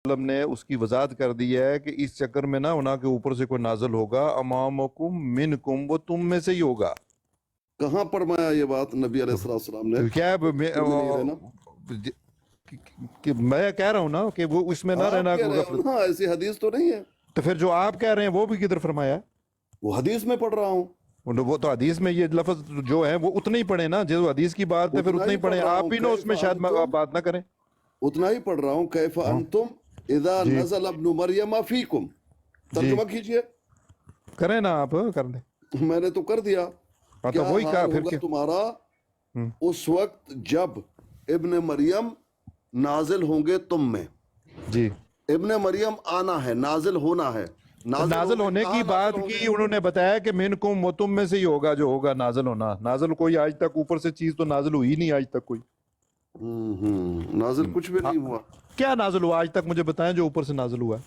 وسلم نے اس کی وضاحت کر دی ہے کہ اس چکر میں نہ ہونا کہ اوپر سے کوئی نازل ہوگا، امامکم منکم، وہ تم میں سے ہی ہوگا. کہاں فرمایا یہ بات نبی علیہ السلام نے؟ کیا کہ میں کہہ رہا ہوں نا کہ وہ اس میں نہ رہنا. ایسی حدیث تو نہیں ہے. تو پھر جو آپ کہہ رہے ہیں وہ بھی کدھر فرمایا؟ وہ حدیث میں پڑھ رہا ہوں. وہ تو حدیث میں یہ لفظ جو ہے وہ اتنے ہی پڑھے نا، جو حدیث کی بات ہے پھر اتنے ہی پڑھے. آپ بھی نا اس میں شاید بات نہ کریں. اتنا ہی پڑھ رہا ہوں. کیف انتم اذا نزل ابن مریم فیکم. ترجمہ کیجئے. کریں نا آپ، کر دیں. میں نے تو کر دیا. تو وہی کہا پھر کہ تمہارا اس وقت جب ابن مریم نازل ہوں گے تم میں. جی ابن مریم آنا ہے، نازل ہونا ہے. نازل ہونے کی بات کی انہوں نے بتایا کہ منکم، وہ تم میں سے ہی ہوگا جو ہوگا نازل ہونا. نازل کوئی آج تک اوپر سے چیز تو نازل ہوئی نہیں آج تک کوئی. نازل کچھ بھی نہیں ہوا. کیا نازل ہوا آج تک مجھے بتائیں جو اوپر سے نازل ہوا ہے؟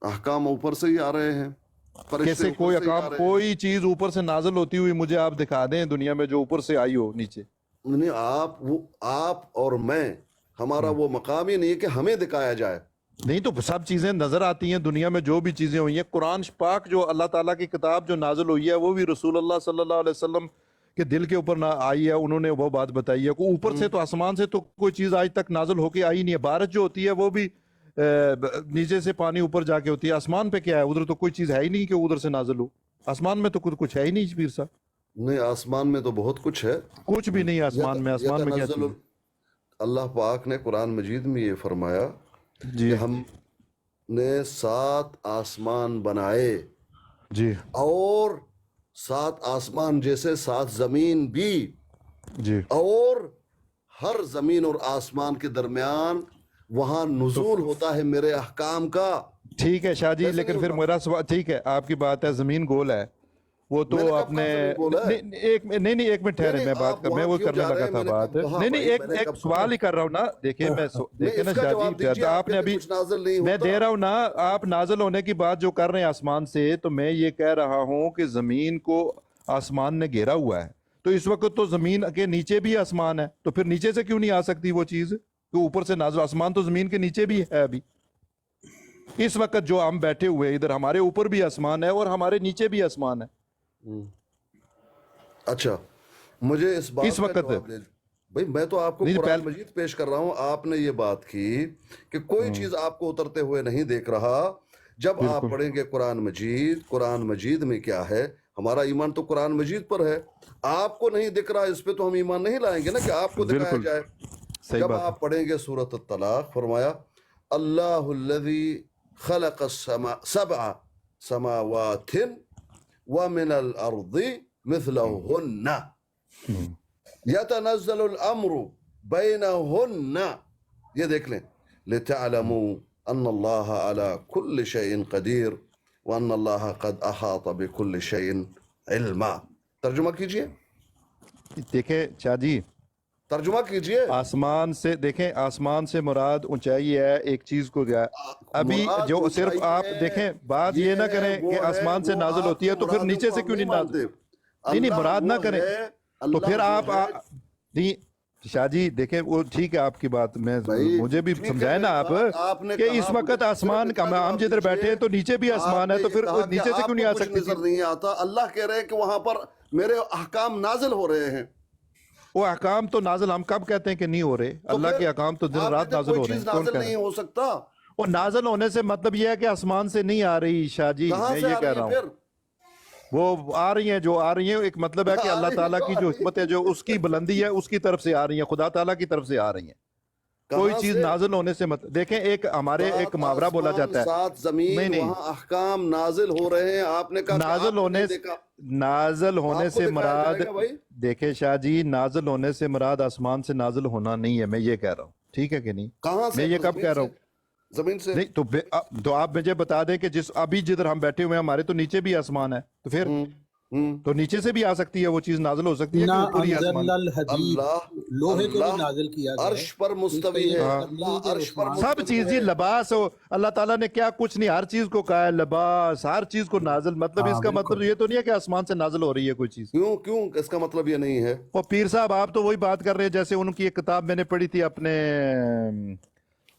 احکام اوپر سے ہی آ رہے ہیں. کیسے کوئی احکام، کوئی چیز اوپر سے نازل ہوتی ہوئی مجھے آپ دکھا دیں دنیا میں جو اوپر سے آئی ہو نیچے. نہیں، آپ اور میں، ہمارا وہ مقام ہی نہیں ہے کہ ہمیں دکھایا جائے. نہیں تو سب چیزیں نظر آتی ہیں دنیا میں، جو بھی چیزیں ہوئی ہیں. قرآن پاک جو اللہ تعالیٰ کی کتاب جو نازل ہوئی ہے وہ بھی رسول اللہ صلی اللہ علیہ وسلم کے دل کے اوپر نہ آئی ہے. انہوں نے وہ بات بتائی ہے. اوپر سے تو آسمان سے تو کوئی چیز آج تک نازل ہو کے آئی نہیں ہے. بارش جو ہوتی ہے وہ بھی نیچے سے پانی اوپر جا کے ہوتی ہے. آسمان پہ کیا ہے؟ ادھر تو کوئی چیز ہے ہی نہیں کہ ادھر سے نازل ہو. آسمان میں تو کچھ ہے ہی نہیں پیر صاحب. نہیں، آسمان میں تو بہت کچھ ہے. کچھ بھی نہیں آسمان میں. آسمان میں کیا چیز ہے؟ اللہ پاک نے قرآن مجید میں یہ فرمایا کہ ہم نے 7 آسمان بنائے. جی. اور 7 آسمان جیسے 7 زمین بھی. جی. اور ہر زمین اور آسمان کے درمیان وہاں نزول ہوتا ہے میرے احکام کا. ٹھیک ہے شاہ جی، لیکن پھر میرا سوال ٹھیک ہے، آپ کی بات ہے زمین گول ہے، وہ تو آپ نے ایک منٹ ٹھہرے، میں بات کر، میں وہ کرنے لگا تھا بات. نہیں ایک سوال ہی کر رہا ہوں نا. دیکھیں میں دیکھیں نا شاہ جی، آپ نے ابھی میں دے رہا ہوں نا، آپ نازل ہونے کی بات جو کر رہے ہیں آسمان سے، تو میں یہ کہہ رہا ہوں کہ زمین کو آسمان نے گھیرا ہوا ہے. تو اس وقت تو زمین کے نیچے بھی آسمان ہے، تو پھر نیچے سے کیوں نہیں آ سکتی وہ چیز کہ اوپر سے نازل؟ آسمان تو زمین کے نیچے بھی ہے. ابھی اس وقت جو ہم بیٹھے ہوئے ادھر، ہمارے اوپر بھی آسمان ہے اور ہمارے نیچے بھی آسمان ہے. اچھا، مجھے اس بات کا جواب دے. بھئی میں تو آپ کو قرآن مجید پیش کر رہا ہوں. آپ نے یہ بات کی کہ کوئی چیز آپ کو اترتے ہوئے نہیں دیکھ رہا. جب آپ پڑھیں گے قرآن مجید میں کیا ہے؟ ہمارا ایمان تو قرآن مجید پر ہے. آپ کو نہیں دکھ رہا، اس پہ تو ہم ایمان نہیں لائیں گے نا کہ آپ کو دکھایا جائے. جب آپ پڑھیں گے سورۃ الطلاق، فرمایا اللہ الذی خلق 7 سماوات ومن الارض مثلهن يتنزل الامر بينهن. یہ دیکھ لیں، لتعلموا ان اللہ على كل شيء قدیر وان اللہ قد احاط بكل شيء علما. ترجمہ کیجئے. دیکھیں شاہ جی، ترجمہ کیجئے. آسمان سے دیکھیں، آسمان سے مراد اونچائی ہے ایک چیز کو گیا. ابھی جو صرف آپ دیکھیں، بات یہ نہ کریں کہ آسمان سے نازل ہوتی ہے تو پھر نیچے سے کیوں نہیں نازل؟ نہیں مراد نہ کریں تو پھر آپ نہیں. شاہ جی دیکھیں، وہ ٹھیک ہے آپ کی بات، میں مجھے بھی سمجھائیں نا آپ کہ اس وقت آسمان کا، ہم جدھر بیٹھے ہیں تو نیچے بھی آسمان ہے، تو پھر نیچے سے کیوں نہیں آ سکتی؟ نظر نہیں آتا. اللہ کہہ رہے ہیں کہ وہاں پر میرے احکام نازل ہو رہے ہیں. وہ احکام تو نازل ہم کب کہتے ہیں کہ نہیں ہو رہے؟ اللہ کے احکام تو دن رات نازل ہو رہے ہیں. نازل نہیں ہو سکتا. وہ نازل ہونے سے مطلب یہ ہے کہ آسمان سے نہیں آ رہی. شاہ جی میں یہ کہہ رہا ہوں وہ آ رہی ہیں، جو آ رہی ہیں ایک مطلب ہے کہ اللہ تعالیٰ کی جو حکمت ہے، جو اس کی بلندی ہے، اس کی طرف سے آ رہی ہیں، خدا تعالیٰ کی طرف سے آ رہی ہیں. کوئی چیز نازل ہونے سے دیکھیں، ایک ہمارے ایک محاورہ بولا جاتا ہے، 7 زمین وہاں احکام نازل ہو رہے ہیں. آپ نے کہا نازل ہونے سے مراد، دیکھیں شاہ جی، نازل ہونے سے مراد آسمان سے نازل ہونا نہیں ہے. میں یہ کہہ رہا ہوں، ٹھیک ہے کہ نہیں؟ میں یہ کب کہہ رہا ہوں؟ زمین سے نہیں تو آپ مجھے بتا دیں کہ جس ابھی جدھر ہم بیٹھے ہوئے ہیں ہمارے تو نیچے بھی آسمان ہے، تو پھر تو نیچے سے بھی آ سکتی ہے وہ چیز، نازل ہو سکتی ہے کہ اوپر ہی آسمان. لوہے کو بھی نازل کیا گیا ہے، عرش پر مستوی ہے. سب چیز ہی لباس ہو، اللہ تعالیٰ نے کیا کچھ نہیں، ہر چیز کو کہا ہے لباس، ہر چیز کو نازل. مطلب اس کا مطلب یہ تو نہیں ہے کہ آسمان سے نازل ہو رہی ہے کوئی چیز. کیوں اس کا مطلب یہ نہیں ہے. اور پیر صاحب آپ تو وہی بات کر رہے ہیں جیسے ان کی ایک کتاب میں نے پڑھی تھی اپنے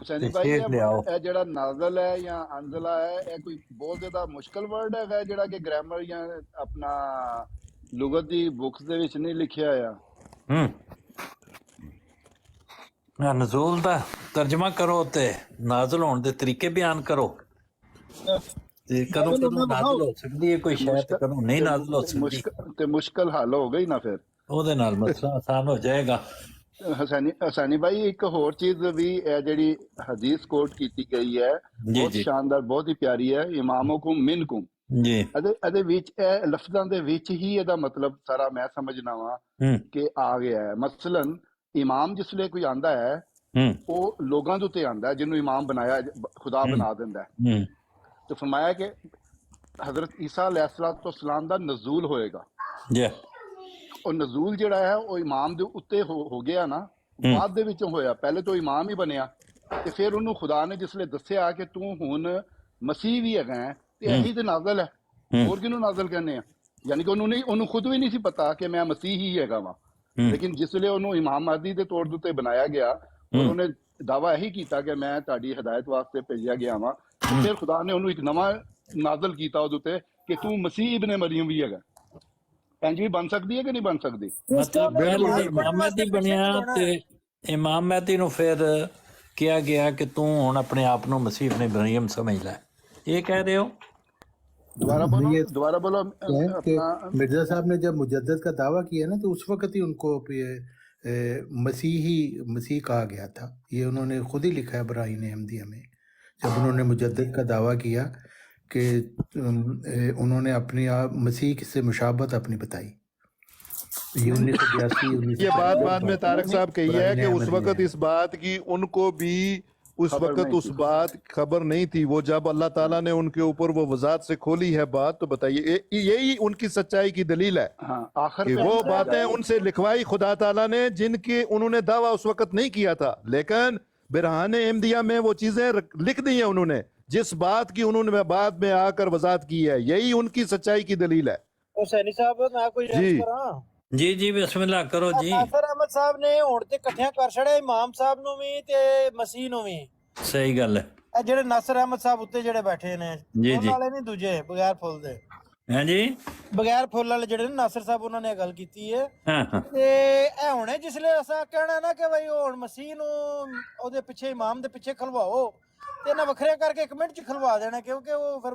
ਹੁਸੈਨੀ ਤੇ ਭਾਈ ਸ਼ੇਖ ਲਿਆਓ। ਇਹ ਜਿਹੜਾ ਨਾਜ਼ਲ ਹੈ ਜਾਂ ਅੰਜ਼ਲਾ ਹੈ ਇਹ ਕੋਈ ਬਹੁਤ ਜ਼ਿਆਦਾ ਮੁਸ਼ਕਲ ਵਰਡ ਹੈਗਾ ਜਿਹੜਾ ਕਿ ਗ੍ਰਾਮਰ ਜਾਂ ਆਪਣਾ ਲੁਗਤ ਦੀ ਬੁੱਕਸ ਦੇ ਵਿੱਚ ਨਹੀਂ ਲਿਖਿਆ ਆ। ਨਜ਼ੂਲ ਦਾ ਤਰਜਮਾ ਕਰੋ ਤੇ ਨਾਜ਼ਲ ਹੋਣ ਦੇ ਤਰੀਕੇ ਬਿਆਨ ਕਰੋ ਤੇ ਕਦੋਂ ਕਦੋਂ ਨਾਜ਼ਲ ਹੋ ਸਕਦੀ ਹੈ ਕੋਈ ਸ਼ਾਇਦ ਤੇ ਕਦੋਂ ਨਹੀਂ ਨਾਜ਼ਲ ਹੋ ਸਕਦੀ, ਮੁਸ਼ਕਲ ਹੱਲ ਹੋ ਗਈ ਨਾ ਫਿਰ। ਉਹਦੇ ਨਾਲ ਮਸਲਾ ਆਸਾਨ ਹੋ ਜਾਏਗਾ। ਹਸਾਨੀ ਭਾਈ ਇੱਕ ਹੋਰ ਚੀਜ਼ ਵੀ ਹੈ ਜਿਹੜੀ ਹਦੀਸ ਕੋਟ ਕੀਤੀ ਗਈ ਹੈ, ਜੀ ਬਹੁਤ ਜੀ ਸ਼ਾਨਦਾਰ, ਬਹੁਤ ਹੀ ਪਿਆਰੀ ਹੈ, ਇਮਾਮੁਕੁਮ ਮਿਨਕੁਮ। ਜੀ ਇਹਦੇ ਵਿੱਚ ਇਹ ਲਫ਼ਜ਼ਾਂ ਦੇ ਵਿੱਚ ਹੀ ਇਹਦਾ ਮਤਲਬ ਸਾਰਾ ਮੈਂ ਸਮਝਣਾ ਵਾਂ ਹੂੰ ਕਿ ਆ ਗਿਆ ਹੈ। ਮਸਲਨ ਇਮਾਮ ਜਿਸਲੇ ਕੋਈ ਆਂਦਾ ਹੈ ਹੂੰ ਉਹ ਲੋਕਾਂ ਦੇ ਉੱਤੇ ਆਂਦਾ ਹੈ, ਜਿਹਨੂੰ ਇਮਾਮ ਬਣਾਇਆ ਖੁਦਾ ਬਣਾ ਦਿੰਦਾ ਹੈ। ਹੂੰ ਤੇ ਫਰਮਾਇਆ ਕਿ حضرت عیسیٰ علیہ السلام ਦਾ ਨਜ਼ੂਲ ਹੋਏਗਾ। ਜੀ ਉਹ ਨਜ਼ੂਲ ਜਿਹੜਾ ਹੈ ਉਹ ਇਮਾਮ ਦੇ ਉੱਤੇ ਹੋ ਗਿਆ ਨਾ, ਬਾਅਦ ਦੇ ਵਿੱਚੋਂ ਹੋਇਆ, ਪਹਿਲੇ ਤੋਂ ਇਮਾਮ ਹੀ ਬਣਿਆ ਤੇ ਫਿਰ ਉਹਨੂੰ ਖੁਦਾ ਨੇ ਜਿਸਲੇ ਦੱਸਿਆ ਕਿ ਤੂੰ ਹੁਣ ਮਸੀਹ ਵੀ ਹੈਗਾ ਹੈ, ਤੇ ਇਹੀ ਤੇ ਨਾਜ਼ਲ ਹੈ, ਹੋਰ ਕਿਹਨੂੰ ਨਾਜ਼ਲ ਕਹਿੰਦੇ ਆ? ਯਾਨੀ ਕਿ ਉਹਨੂੰ ਖੁਦ ਵੀ ਨਹੀਂ ਸੀ ਪਤਾ ਕਿ ਮੈਂ ਮਸੀਹ ਹੀ ਹੈਗਾ ਵਾਂ, ਲੇਕਿਨ ਜਿਸਲੇ ਉਹਨੂੰ ਇਮਾਮ ਮਹਦੀ ਦੇ ਤੌਰ ਦੇ ਉੱਤੇ ਬਣਾਇਆ ਗਿਆ ਔਰ ਉਹਨੇ ਦਾਵਾ ਇਹੀ ਕੀਤਾ ਕਿ ਮੈਂ ਤੁਹਾਡੀ ਹਦਾਇਤ ਵਾਸਤੇ ਭੇਜਿਆ ਗਿਆ ਵਾਂ, ਫਿਰ ਖੁਦਾ ਨੇ ਉਹਨੂੰ ਇੱਕ ਨਵਾਂ ਨਾਜ਼ਲ ਕੀਤਾ ਉਹਦੇ ਉੱਤੇ ਕਿ ਤੂੰ ਮਸੀਹ ਇਬਨ ਮਰੀਮ ਵੀ ਹੈਗਾ। ਇੰਜ ਵੀ ਬਣ ਸਕਦੀ ਹੈ ਕਿ ਨਹੀਂ ਬਣ ਸਕਦੀ? ਮਤਲਬ ਪਹਿਲੇ ਇਮਾਮ ਮਹਿਦੀ ਬਣਿਆ ਤੇ ਇਮਾਮ ਮਹਿਦੀ ਨੂੰ ਫਿਰ ਕਿਹਾ ਗਿਆ ਕਿ ਤੂੰ ਹੁਣ ਆਪਣੇ ਆਪ ਨੂੰ ਮਸੀਹ ਇਬਨ ਮਰੀਮ ਸਮਝ ਲੈ, ਇਹ ਕਹਿ ਰਹੇ ਹੋ? دوبارہ بولو کہ مرزا صاحب نے جب مجدد کا دعویٰ کیا نا تو اس وقت ہی ان کو مسیح کہا گیا تھا، یہ انہوں نے خود ہی لکھا ہے براہین احمدیہ میں، جب انہوں نے مجدد کا دعویٰ کیا کہ انہوں نے اپنی مسیح سے مشابہت اپنی بتائی۔ یہ 1982 یہ بات بعد میں طارق صاحب کہی ہے کہ اس وقت اس بات کی ان کو بھی اس وقت اس بات خبر نہیں تھی، وہ جب اللہ تعالیٰ نے ان کے اوپر وہ وضاحت سے کھولی ہے بات، تو بتائیے یہی ان کی سچائی کی دلیل ہے کہ وہ باتیں ان سے لکھوائی خدا تعالیٰ نے جن کی انہوں نے دعویٰ اس وقت نہیں کیا تھا، لیکن برہان احمدیہ میں وہ چیزیں لکھ دی ہیں انہوں نے، جس بات کی انہوں نے بعد میں آ کر وضاحت کی ہے، یہی ان کی سچائی کی دلیل ہے۔ حسینی صاحب میں کوئی جی جی جی بسم اللہ کرو جی۔ ناصر احمد صاحب نے ہن تے کٹھیاں کر چھڑے امام صاحب نو وی تے مسیح نو وی، صحیح گل ہے اے جڑے ناصر احمد صاحب اوتے جڑے بیٹھے نے جی انہاں جی والے نہیں دوجے بغیر پھول دے، ہاں جی بغیر پھول والے جڑے ناصر صاحب انہاں نے گل کیتی ہے ہاں ہاں تے اے ہن جسلے اساں کہنا نا کہ بھائی ہن مسیح نو او دے پیچھے امام دے پیچھے کھلواؤ تے نہ وکھرے کر کے ایک منٹ چ کھلوا دینا، کیونکہ وہ پھر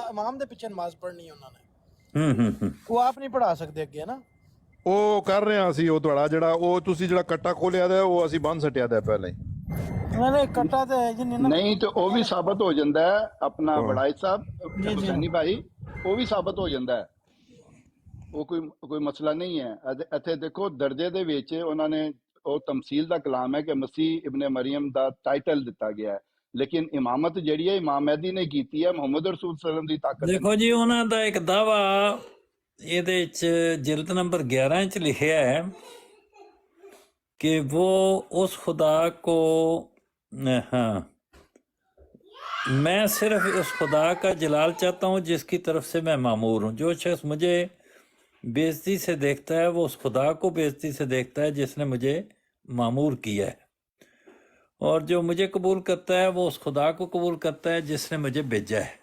امام دے پیچھے نماز پڑھنی ہے انہاں نے، وہ آپ نہیں پڑھا سکتے اگے نا۔ ਉਹ ਕਰ ਰਹੇ ਹਾਂ ਅਸੀਂ ਉਹ ਤੁਹਾਡਾ ਜਿਹੜਾ ਉਹ ਤੁਸੀਂ ਜਿਹੜਾ ਕੱਟਾ ਖੋਲਿਆ ਦਾ ਉਹ ਅਸੀਂ ਬੰਨ ਸਟਿਆ ਦਾ ਪਹਿਲਾਂ ਹੀ। نہیں کٹا تو ہے جی نہیں تو وہ بھی ثابت ہو جاتا ہے اپنا بڑائی صاحب حسینی بھائی، وہ بھی ثابت ہو جاتا ہے، وہ کوئی مسئلہ نہیں ہے۔ ਇੱਥੇ ਦੇਖੋ ਦਰਜੇ ਦੇ ਵਿੱਚ ਉਹਨਾਂ ਨੇ ਉਹ ਤਮਸੀਲ ਦਾ ਕਲਾਮ ਹੈ ਕਿ ਮਸੀਹ ਇਬਨ ਮਰੀਮ ਦਾ ਟਾਈਟਲ ਦਿੱਤਾ ਗਿਆ ਹੈ, ਲੇਕਿਨ ਇਮਾਮਤ ਜਿਹੜੀ ਹੈ ਇਮਾਮ ਮਹਿਦੀ ਨੇ ਕੀਤੀ ਹੈ ਮੁਹੰਮਦ ਰਸੂਲ ਸੱਲੱਲਾਹੁ ਅਲੈਹਿ ਵਸੱਲਮ ਦੀ ਤਾਕਤ। ਦੇਖੋ ਜੀ ਉਹਨਾਂ ਦਾ ਇੱਕ ਦਾਵਾ ਇਹਦੇ ਚ ਜਿਲਦ ਨੰਬਰ 11 ਚ ਲਿਖਿਆ ਹੈ کہ وہ اس خدا کو ہاں میں صرف اس خدا کا جلال چاہتا ہوں جس کی طرف سے میں معمور ہوں، جو شخص مجھے بےعزتی سے دیکھتا ہے وہ اس خدا کو بےعزتی سے دیکھتا ہے جس نے مجھے معمور کیا ہے، اور جو مجھے قبول کرتا ہے وہ اس خدا کو قبول کرتا ہے جس نے مجھے بھیجا ہے۔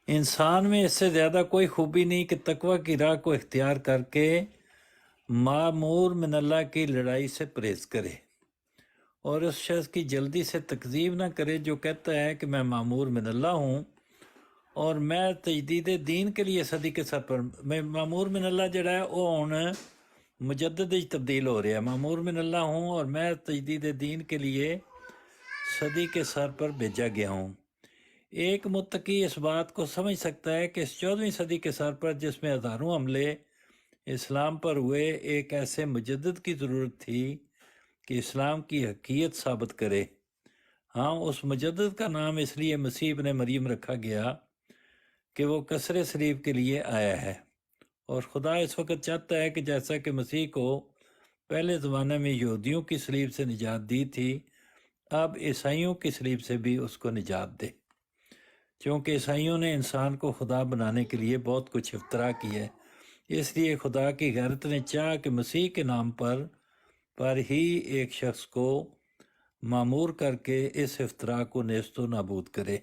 انسان میں اس سے زیادہ کوئی خوبی نہیں کہ تقوی کی راہ کو اختیار کر کے معمور من اللہ کی لڑائی سے پرہیز کرے، اور اس شخص کی جلدی سے تکذیب نہ کرے جو کہتا ہے کہ میں معمور من اللہ ہوں اور میں تجدید دین کے لیے صدی کے سر پر میں معمور من اللہ جڑا ہے وہ ہن مجدد تبدیل ہو رہا ہے، معمور من اللہ ہوں اور میں تجدید دین کے لیے صدی کے سر پر بھیجا گیا ہوں۔ ایک متقی اس بات کو سمجھ سکتا ہے کہ اس 14ویں صدی کے سر پر جس میں ہزاروں حملے اسلام پر ہوئے ایک ایسے مجدد کی ضرورت تھی کہ اسلام کی حقیقت ثابت کرے۔ ہاں اس مجدد کا نام اس لیے مسیح ابن مریم رکھا گیا کہ وہ کسر صلیب کے لیے آیا ہے، اور خدا اس وقت چاہتا ہے کہ جیسا کہ مسیح کو پہلے زمانے میں یہودیوں کی صلیب سے نجات دی تھی، اب عیسائیوں کی صلیب سے بھی اس کو نجات دے، چونکہ عیسائیوں نے انسان کو خدا بنانے کے لیے بہت کچھ افترا کیا ہے، اس لیے خدا کی غیرت نے چاہا کہ مسیح کے نام پر ہی ایک شخص کو معمور کر کے اس افترا کو نیست و نابود کرے۔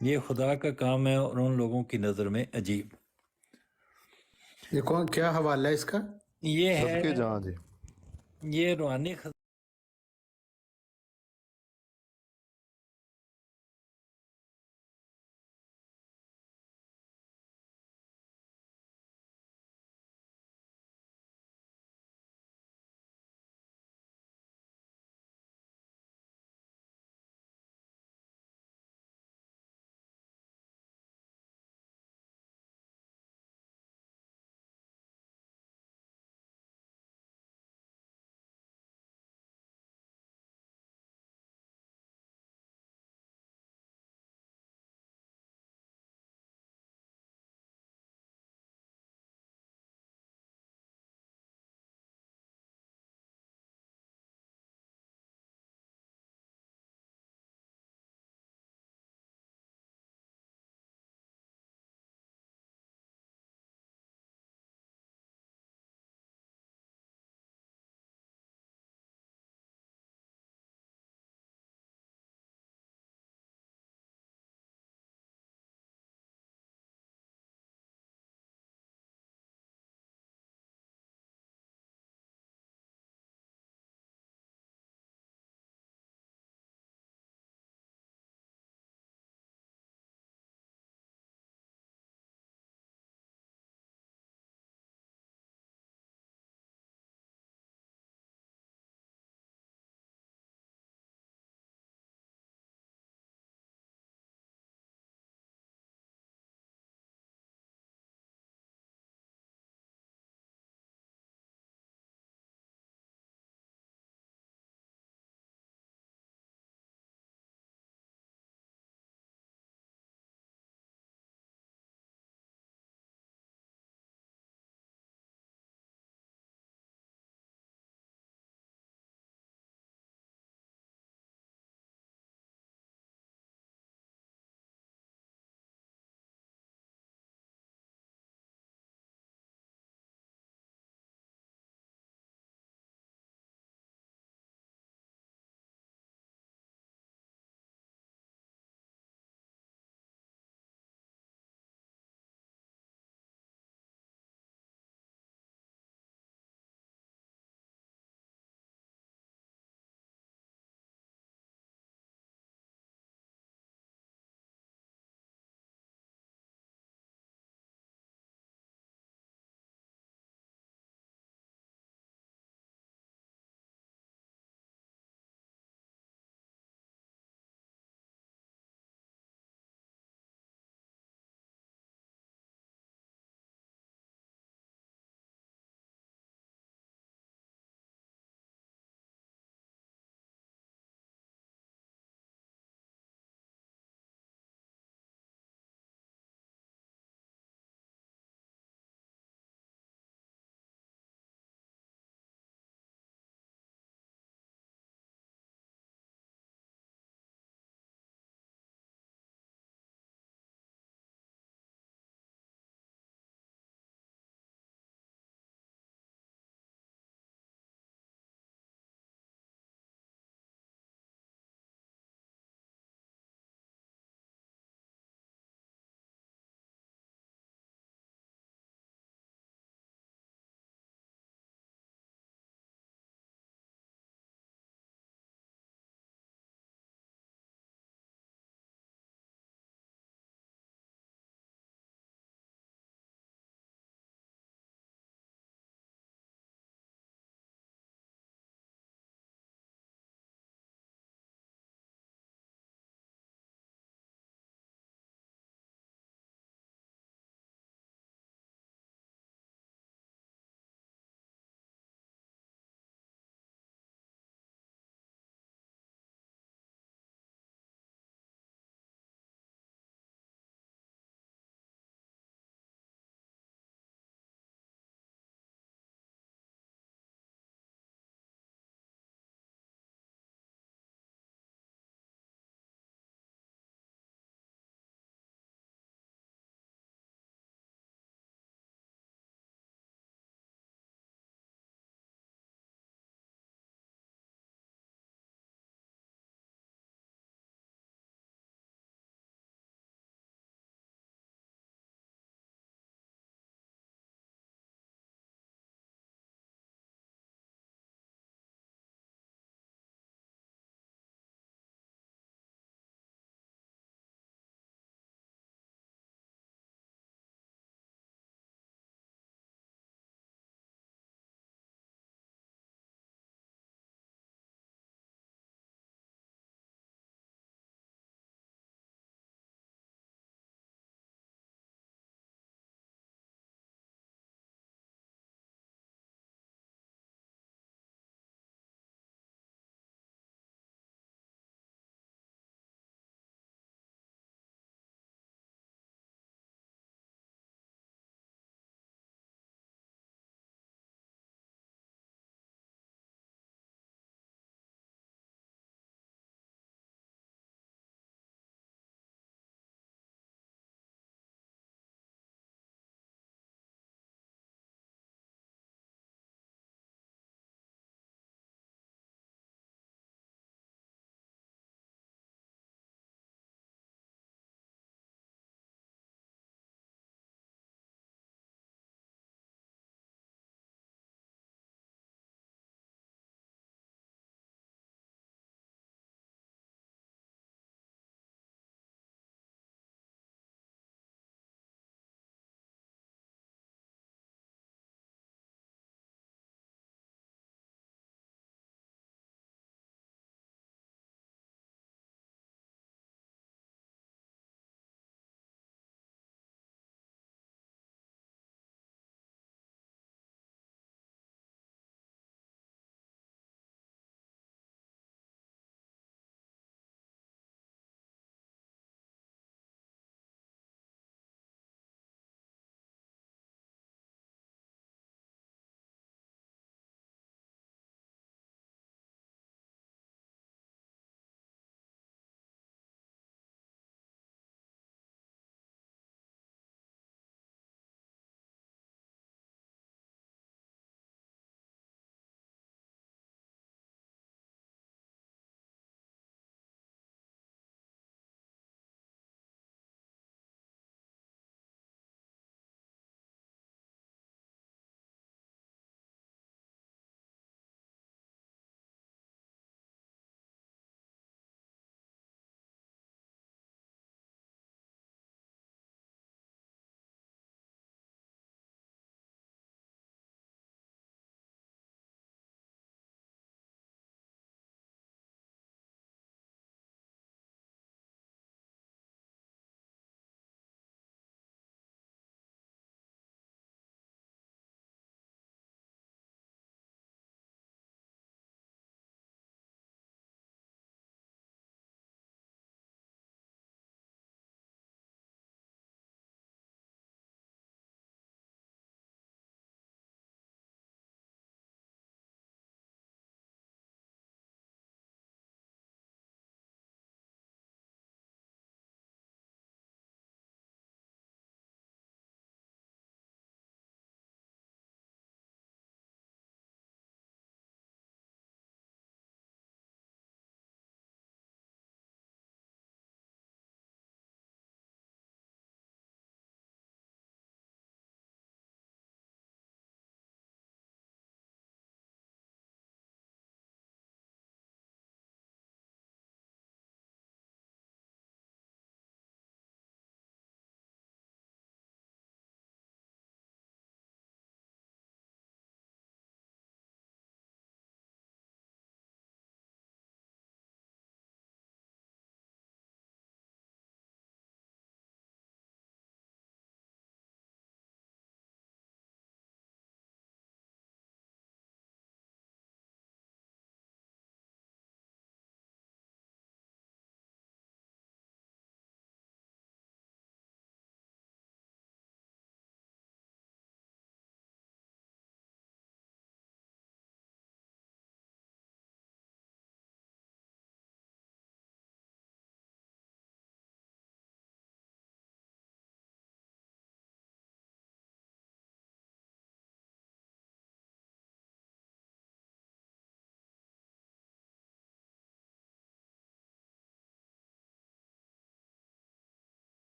یہ خدا کا کام ہے اور ان لوگوں کی نظر میں عجیب۔ یہ کون کیا حوالہ ہے اس کا؟ یہ ہے صدقے جہاں جی یہ روحانی